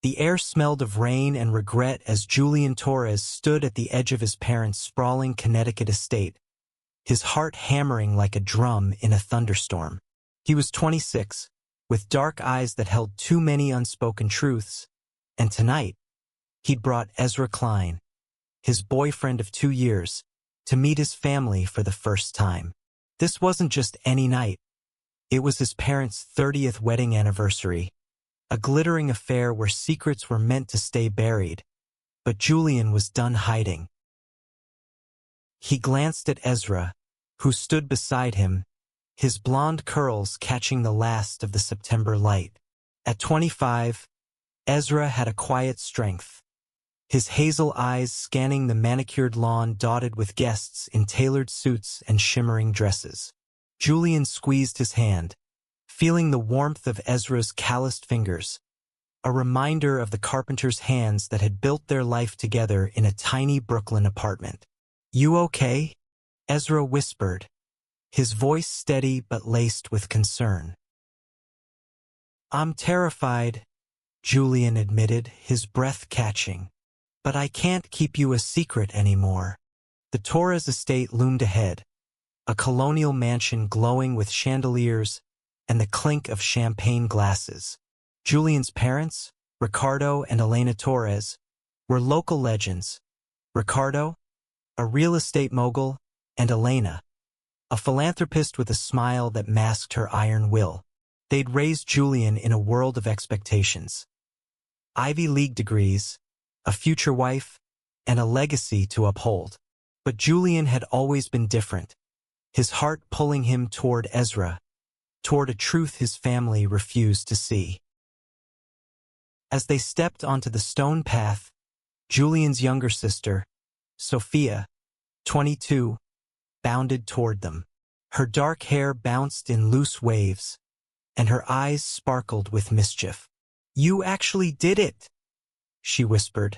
The air smelled of rain and regret as Julian Torres stood at the edge of his parents' sprawling Connecticut estate, his heart hammering like a drum in a thunderstorm. He was 26, with dark eyes that held too many unspoken truths, and tonight, he'd brought Ezra Klein, his boyfriend of 2 years, to meet his family for the first time. This wasn't just any night. It was his parents' 30th wedding anniversary, a glittering affair where secrets were meant to stay buried, but Julian was done hiding. He glanced at Ezra, who stood beside him, his blonde curls catching the last of the September light. At 25, Ezra had a quiet strength, his hazel eyes scanning the manicured lawn dotted with guests in tailored suits and shimmering dresses. Julian squeezed his hand, feeling the warmth of Ezra's calloused fingers, a reminder of the carpenter's hands that had built their life together in a tiny Brooklyn apartment. "You okay?" Ezra whispered, his voice steady but laced with concern. "I'm terrified," Julian admitted, his breath catching. "But I can't keep you a secret anymore." The Torres estate loomed ahead, a colonial mansion glowing with chandeliers and the clink of champagne glasses. Julian's parents, Ricardo and Elena Torres, were local legends. Ricardo, a real estate mogul, and Elena, a philanthropist with a smile that masked her iron will. They'd raised Julian in a world of expectations. Ivy League degrees, a future wife, and a legacy to uphold. But Julian had always been different, his heart pulling him toward Ezra, toward a truth his family refused to see. As they stepped onto the stone path, Julian's younger sister, Sophia, 22, bounded toward them. Her dark hair bounced in loose waves, and her eyes sparkled with mischief. "You actually did it," she whispered,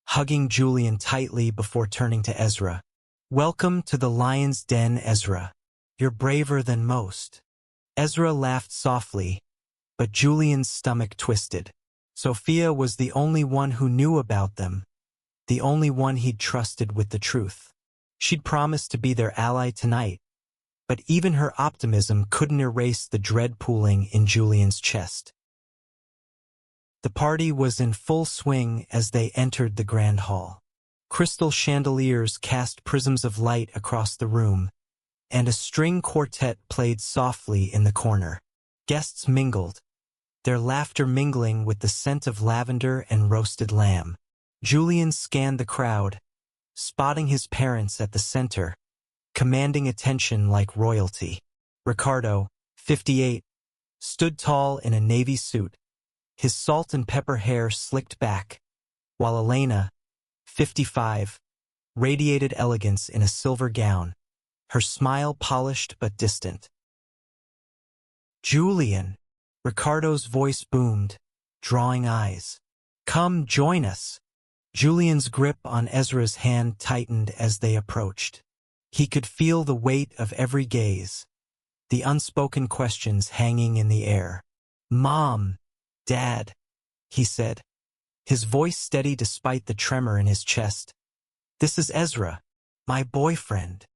hugging Julian tightly before turning to Ezra. "Welcome to the lion's den, Ezra. You're braver than most." Ezra laughed softly, but Julian's stomach twisted. Sophia was the only one who knew about them, the only one he'd trusted with the truth. She'd promised to be their ally tonight, but even her optimism couldn't erase the dread pooling in Julian's chest. The party was in full swing as they entered the grand hall. Crystal chandeliers cast prisms of light across the room, and a string quartet played softly in the corner. Guests mingled, their laughter mingling with the scent of lavender and roasted lamb. Julian scanned the crowd, spotting his parents at the center, commanding attention like royalty. Ricardo, 58, stood tall in a navy suit, his salt and pepper hair slicked back, while Elena, 55, radiated elegance in a silver gown, her smile polished but distant. "Julian," Ricardo's voice boomed, drawing eyes. "Come join us." Julian's grip on Ezra's hand tightened as they approached. He could feel the weight of every gaze, the unspoken questions hanging in the air. "Mom, Dad," he said, his voice steady despite the tremor in his chest. "This is Ezra, my boyfriend."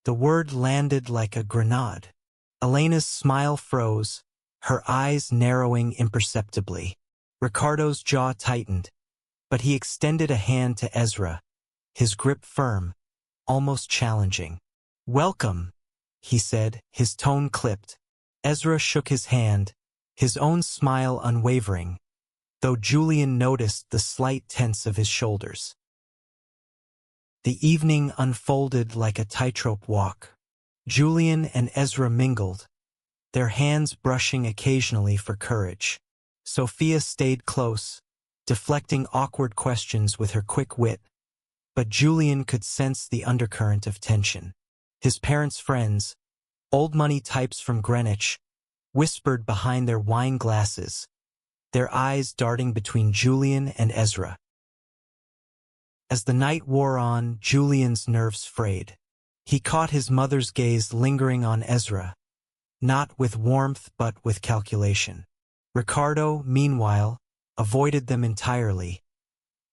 The word landed like a grenade. Elena's smile froze, her eyes narrowing imperceptibly. Ricardo's jaw tightened, but he extended a hand to Ezra, his grip firm, almost challenging. "Welcome," he said, his tone clipped. Ezra shook his hand, his own smile unwavering, though Julian noticed the slight tense of his shoulders. The evening unfolded like a tightrope walk. Julian and Ezra mingled, their hands brushing occasionally for courage. Sophia stayed close, deflecting awkward questions with her quick wit, but Julian could sense the undercurrent of tension. His parents' friends, old money types from Greenwich, whispered behind their wine glasses, their eyes darting between Julian and Ezra. As the night wore on, Julian's nerves frayed. He caught his mother's gaze lingering on Ezra, not with warmth but with calculation. Ricardo, meanwhile, avoided them entirely,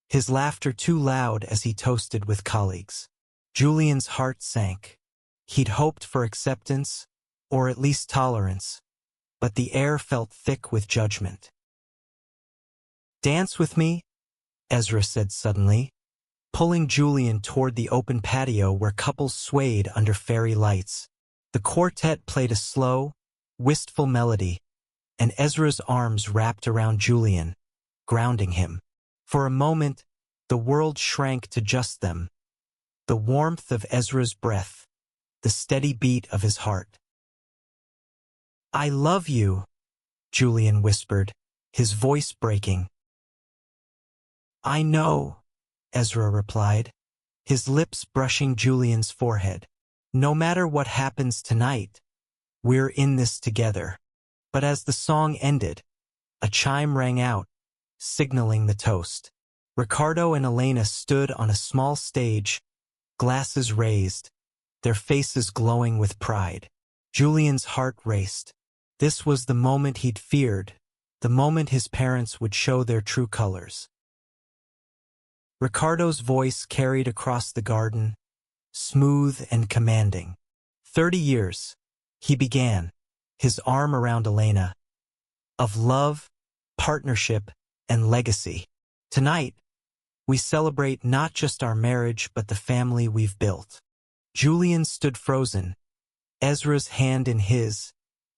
his laughter too loud as he toasted with colleagues. Julian's heart sank. He'd hoped for acceptance, or at least tolerance, but the air felt thick with judgment. "Dance with me?" Ezra said suddenly, pulling Julian toward the open patio where couples swayed under fairy lights. The quartet played a slow, wistful melody, and Ezra's arms wrapped around Julian, grounding him. For a moment, the world shrank to just them. The warmth of Ezra's breath, the steady beat of his heart. "I love you," Julian whispered, his voice breaking. "I know," Ezra replied, his lips brushing Julian's forehead. "No matter what happens tonight, we're in this together." But as the song ended, a chime rang out, signaling the toast. Ricardo and Elena stood on a small stage, glasses raised, their faces glowing with pride. Julian's heart raced. This was the moment he'd feared, the moment his parents would show their true colors. Ricardo's voice carried across the garden, smooth and commanding. 30 years, he began, his arm around Elena, of love, partnership, and legacy. Tonight, we celebrate not just our marriage but the family we've built. Julian stood frozen, Ezra's hand in his,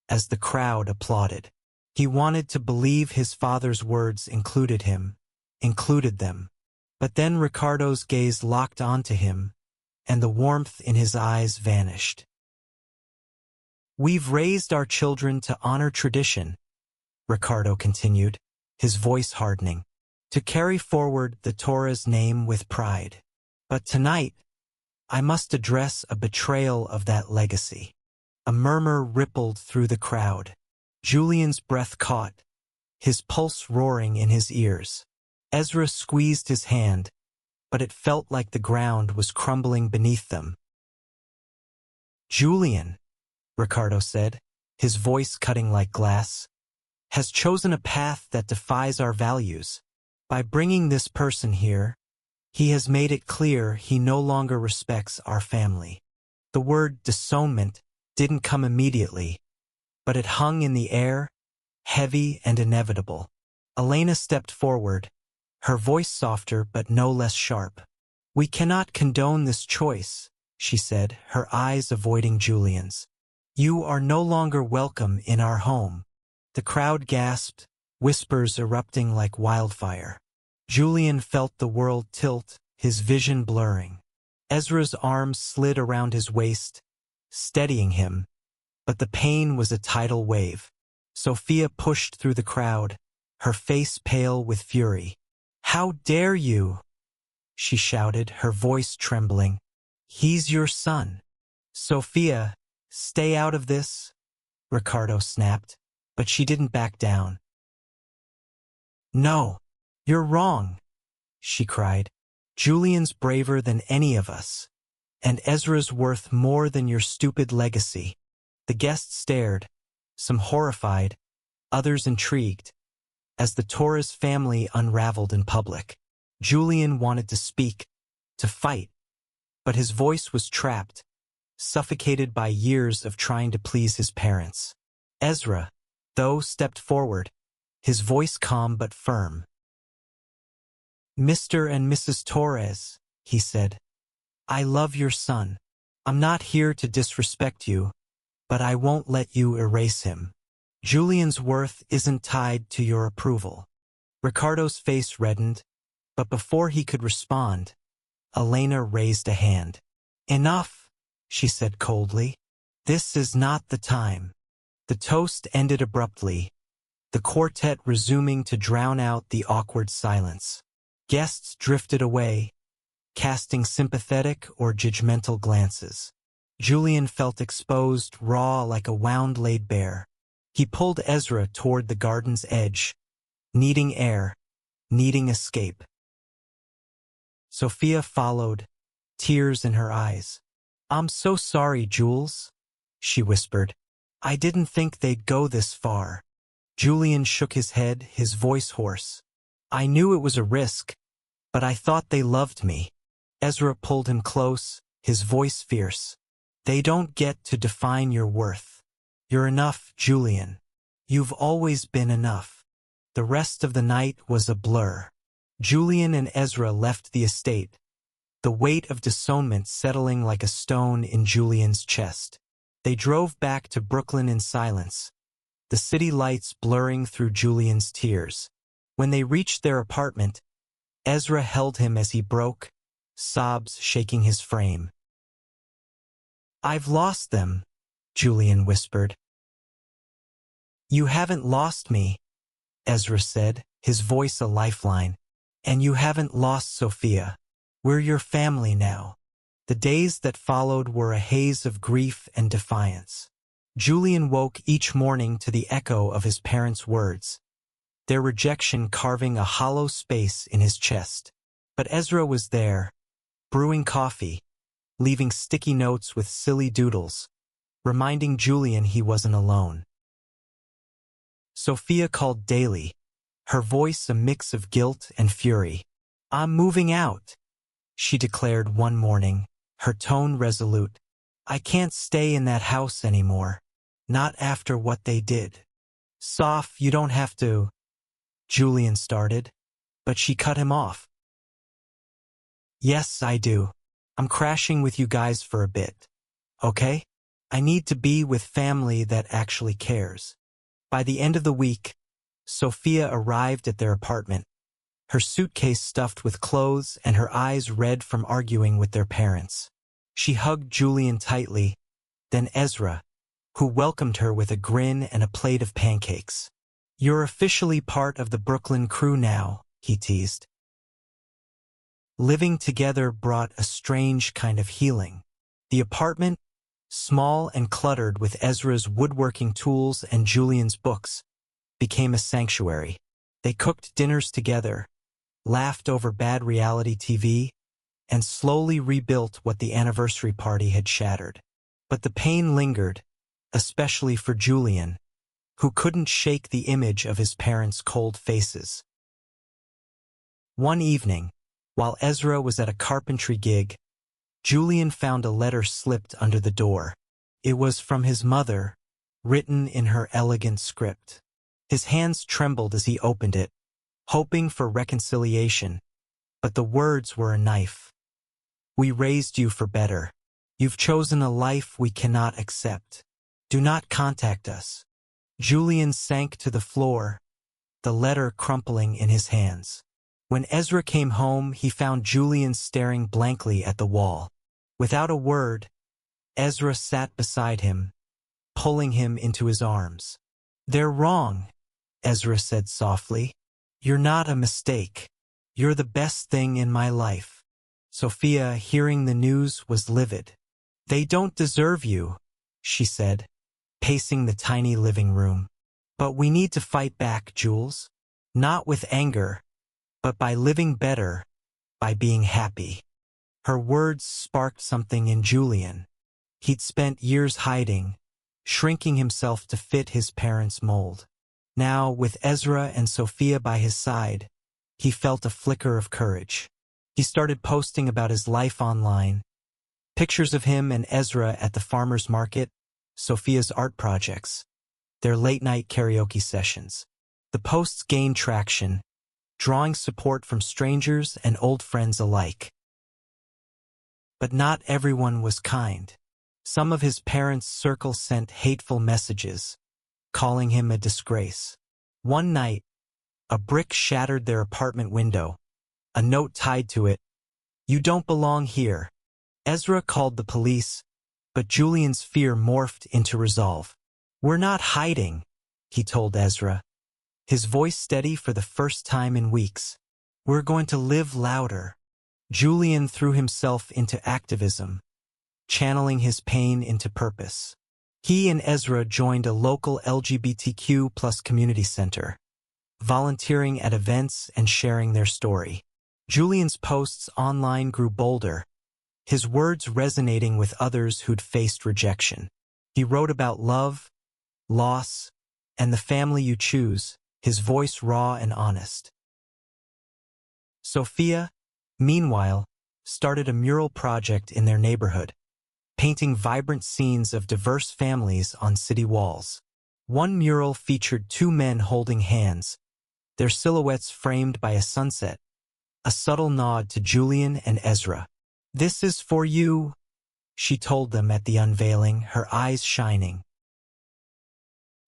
as the crowd applauded. He wanted to believe his father's words included them. But then Ricardo's gaze locked onto him, and the warmth in his eyes vanished. "We've raised our children to honor tradition," Ricardo continued, his voice hardening, "to carry forward the Torah's name with pride. But tonight, I must address a betrayal of that legacy." A murmur rippled through the crowd. Julian's breath caught, his pulse roaring in his ears. Ezra squeezed his hand, but it felt like the ground was crumbling beneath them. "Julian," Ricardo said, his voice cutting like glass, "has chosen a path that defies our values. By bringing this person here, he has made it clear he no longer respects our family." The word disownment didn't come immediately, but it hung in the air, heavy and inevitable. Elena stepped forward, her voice softer but no less sharp. "We cannot condone this choice," she said, her eyes avoiding Julian's. "You are no longer welcome in our home." The crowd gasped, whispers erupting like wildfire. Julian felt the world tilt, his vision blurring. Ezra's arms slid around his waist, steadying him, but the pain was a tidal wave. Sophia pushed through the crowd, her face pale with fury. "How dare you!" she shouted, her voice trembling. "He's your son." "Sophia, stay out of this," Ricardo snapped, but she didn't back down. "No, you're wrong," she cried. "Julian's braver than any of us, and Ezra's worth more than your stupid legacy." The guests stared, some horrified, others intrigued, as the Torres family unraveled in public. Julian wanted to speak, to fight, but his voice was trapped, suffocated by years of trying to please his parents. Ezra, though, stepped forward, his voice calm but firm. "Mr. and Mrs. Torres," he said, "I love your son. I'm not here to disrespect you, but I won't let you erase him. Julian's worth isn't tied to your approval." Ricardo's face reddened, but before he could respond, Elena raised a hand. "Enough," she said coldly. "This is not the time." The toast ended abruptly, the quartet resuming to drown out the awkward silence. Guests drifted away, casting sympathetic or judgmental glances. Julian felt exposed, raw like a wound laid bare. He pulled Ezra toward the garden's edge, needing air, needing escape. Sophia followed, tears in her eyes. "I'm so sorry, Jules," she whispered. "I didn't think they'd go this far." Julian shook his head, his voice hoarse. I knew it was a risk, but I thought they loved me. Ezra pulled him close, his voice fierce. They don't get to define your worth. You're enough, Julian. You've always been enough. The rest of the night was a blur. Julian and Ezra left the estate, the weight of disownment settling like a stone in Julian's chest. They drove back to Brooklyn in silence, the city lights blurring through Julian's tears. When they reached their apartment, Ezra held him as he broke, sobs shaking his frame. "I've lost them," Julian whispered. "You haven't lost me," Ezra said, his voice a lifeline. "And you haven't lost Sophia. We're your family now." The days that followed were a haze of grief and defiance. Julian woke each morning to the echo of his parents' words, their rejection carving a hollow space in his chest. But Ezra was there, brewing coffee, leaving sticky notes with silly doodles, reminding Julian he wasn't alone. Sophia called daily, her voice a mix of guilt and fury. "I'm moving out," she declared one morning, her tone resolute. "I can't stay in that house anymore. Not after what they did." "Soph, you don't have to," Julian started, but she cut him off. "Yes, I do. I'm crashing with you guys for a bit. Okay? I need to be with family that actually cares." By the end of the week, Sophia arrived at their apartment, her suitcase stuffed with clothes and her eyes red from arguing with their parents. She hugged Julian tightly, then Ezra, who welcomed her with a grin and a plate of pancakes. "You're officially part of the Brooklyn crew now," he teased. Living together brought a strange kind of healing. The apartment, small and cluttered with Ezra's woodworking tools and Julian's books, became a sanctuary. They cooked dinners together, laughed over bad reality TV, and slowly rebuilt what the anniversary party had shattered. But the pain lingered, especially for Julian, who couldn't shake the image of his parents' cold faces. One evening, while Ezra was at a carpentry gig, Julian found a letter slipped under the door. It was from his mother, written in her elegant script. His hands trembled as he opened it, hoping for reconciliation, but the words were a knife. "We raised you for better. You've chosen a life we cannot accept. Do not contact us." Julian sank to the floor, the letter crumpling in his hands. When Ezra came home, he found Julian staring blankly at the wall. Without a word, Ezra sat beside him, pulling him into his arms. "They're wrong," Ezra said softly. "You're not a mistake. You're the best thing in my life." Sophia, hearing the news, was livid. "They don't deserve you," she said, pacing the tiny living room. "But we need to fight back, Jules. Not with anger, but by living better, by being happy." Her words sparked something in Julian. He'd spent years hiding, shrinking himself to fit his parents' mold. Now, with Ezra and Sophia by his side, he felt a flicker of courage. He started posting about his life online, pictures of him and Ezra at the farmer's market, Sophia's art projects, their late-night karaoke sessions. The posts gained traction, drawing support from strangers and old friends alike. But not everyone was kind. Some of his parents' circle sent hateful messages, calling him a disgrace. One night, a brick shattered their apartment window, a note tied to it, "You don't belong here." Ezra called the police, but Julian's fear morphed into resolve. "We're not hiding," he told Ezra, his voice steady for the first time in weeks. "We're going to live louder." Julian threw himself into activism, channeling his pain into purpose. He and Ezra joined a local LGBTQ+ community center, volunteering at events and sharing their story. Julian's posts online grew bolder, his words resonating with others who'd faced rejection. He wrote about love, loss, and the family you choose, his voice raw and honest. Sophia, meanwhile, started a mural project in their neighborhood, painting vibrant scenes of diverse families on city walls. One mural featured two men holding hands, their silhouettes framed by a sunset, a subtle nod to Julian and Ezra. "This is for you," she told them at the unveiling, her eyes shining.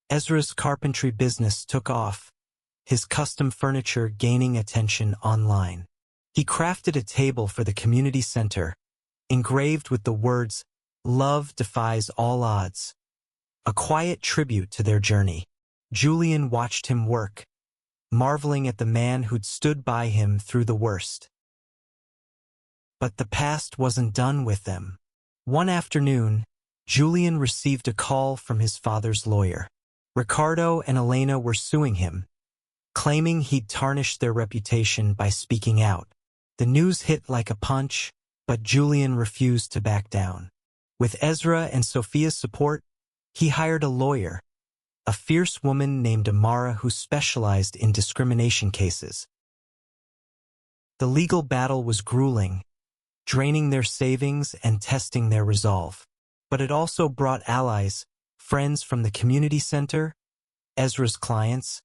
Ezra's carpentry business took off, his custom furniture gaining attention online. He crafted a table for the community center, engraved with the words, "Love defies all odds," a quiet tribute to their journey. Julian watched him work, marveling at the man who'd stood by him through the worst. But the past wasn't done with them. One afternoon, Julian received a call from his father's lawyer. Ricardo and Elena were suing him, claiming he'd tarnished their reputation by speaking out. The news hit like a punch, but Julian refused to back down. With Ezra and Sophia's support, he hired a lawyer, a fierce woman named Amara who specialized in discrimination cases. The legal battle was grueling, draining their savings and testing their resolve. But it also brought allies, friends from the community center, Ezra's clients,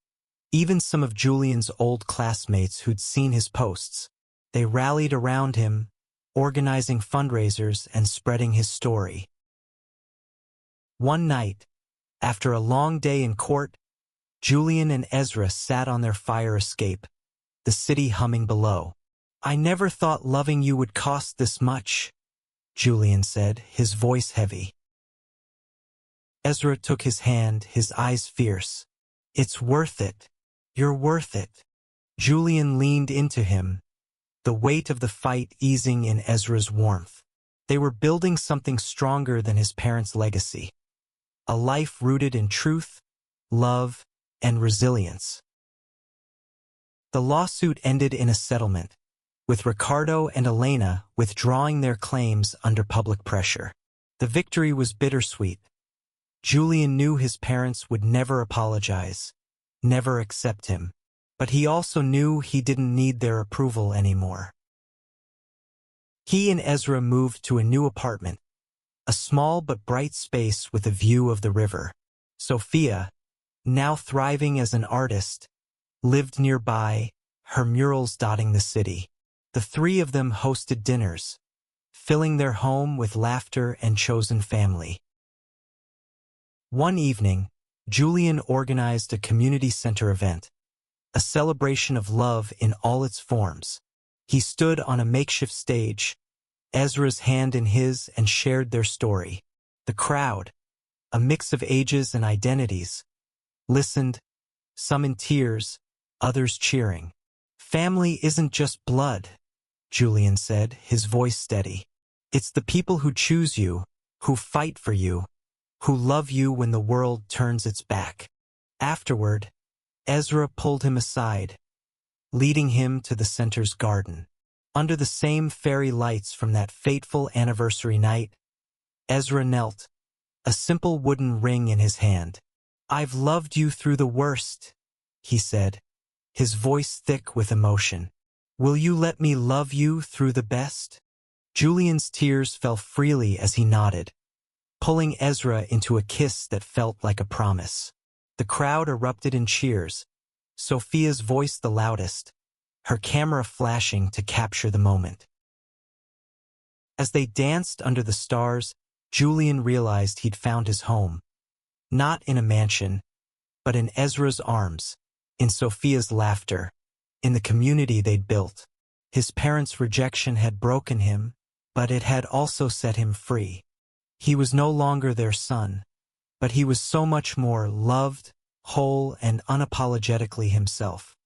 even some of Julian's old classmates who'd seen his posts. They rallied around him, organizing fundraisers and spreading his story. One night, after a long day in court, Julian and Ezra sat on their fire escape, the city humming below. "I never thought loving you would cost this much," Julian said, his voice heavy. Ezra took his hand, his eyes fierce. "It's worth it. You're worth it." Julian leaned into him, the weight of the fight easing in Ezra's warmth. They were building something stronger than his parents' legacy. A life rooted in truth, love, and resilience. The lawsuit ended in a settlement, with Ricardo and Elena withdrawing their claims under public pressure. The victory was bittersweet. Julian knew his parents would never apologize, never accept him, but he also knew he didn't need their approval anymore. He and Ezra moved to a new apartment, a small but bright space with a view of the river. Sophia, now thriving as an artist, lived nearby, her murals dotting the city. The three of them hosted dinners, filling their home with laughter and chosen family. One evening, Julian organized a community center event, a celebration of love in all its forms. He stood on a makeshift stage, Ezra's hand in his, and shared their story. The crowd, a mix of ages and identities, listened, some in tears, others cheering. "Family isn't just blood," Julian said, his voice steady. "It's the people who choose you, who fight for you, who love you when the world turns its back." Afterward, Ezra pulled him aside, leading him to the center's garden. Under the same fairy lights from that fateful anniversary night, Ezra knelt, a simple wooden ring in his hand. "I've loved you through the worst," he said, his voice thick with emotion. "Will you let me love you through the best?" Julian's tears fell freely as he nodded, pulling Ezra into a kiss that felt like a promise. The crowd erupted in cheers, Sophia's voice the loudest, her camera flashing to capture the moment. As they danced under the stars, Julian realized he'd found his home, not in a mansion, but in Ezra's arms, in Sophia's laughter, in the community they'd built. His parents' rejection had broken him, but it had also set him free. He was no longer their son, but he was so much more, loved, whole, and unapologetically himself.